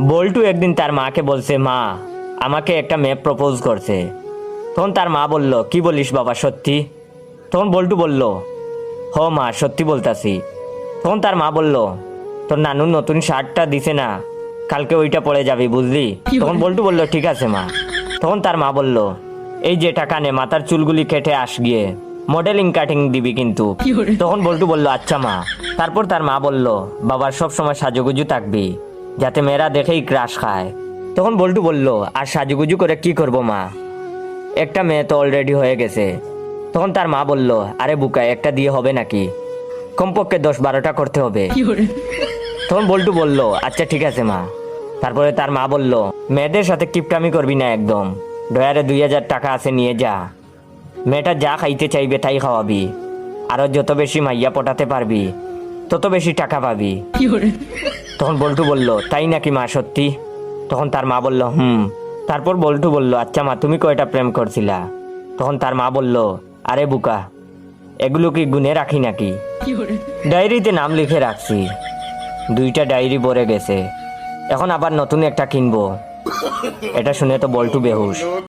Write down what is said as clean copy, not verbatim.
বল্টু একদিন তার মাকে বলছে, মা আমাকে একটা মেয়ে প্রপোজ করছে। তখন তার মা বলল, কি বলিস বাবা, সত্যি? তখন বল্টু বলল, হ মা, সত্যি বলতাছি। তখন তার মা বলল, তোর নানুর নতুন শার্টটা দিছে না, কালকে ওইটা পরে যাবি, বুঝলি? তখন বল্টু বলল, ঠিক আছে মা। তখন তার মা বলল, এই যে টাকা নে, মাথার চুলগুলি কেটে আস গিয়ে, মডেলিং কাটিং দিবি কিন্তু। তখন বল্টু বলল, আচ্ছা মা। তারপর তার মা বলল, বাবার সব সময় সাজুগুজু থাকবি, যাতে মেয়েরা দেখেই ক্রাশ খায়। তখন বল্টু বলল, আর সাজুগুজু করে কি করব মা, একটা মেয়ে তো অলরেডি হয়ে গেছে। তখন তার মা বলল, আরে বুকা, একটা দিয়ে হবে নাকি, কমপক্ষে 10-12টা করতে হবে। তখন বল্টু বলল, আচ্ছা ঠিক আছে মা। তারপরে তার মা বলল, মেয়েদের সাথে কিপটামি করবি না একদম, ডয়ারে 2000 টাকা আছে, নিয়ে যা, মেয়েটা যা খাইতে চাইবে তাই খাওয়াবি, আরো যত বেশি মাইয়া পটাতে পারবি তত বেশি টাকা পাবি। তখন বল্টু বলল, তাই নাকি মা, সত্যি? তখন তার মা বলল, হুম। তারপর বল্টু বলল, আচ্ছা মা, তুমি কয়টা প্রেম করছিলা? তখন তার মা বলল, আরে বুকা, এগুলো কি গুনে রাখি নাকি, ডায়েরিতে নাম লিখে রাখছি, 2টা ডায়েরি ভরে গেছে, এখন আবার নতুন একটা কিনবো। এটা শুনে তো বল্টু বেহুশ।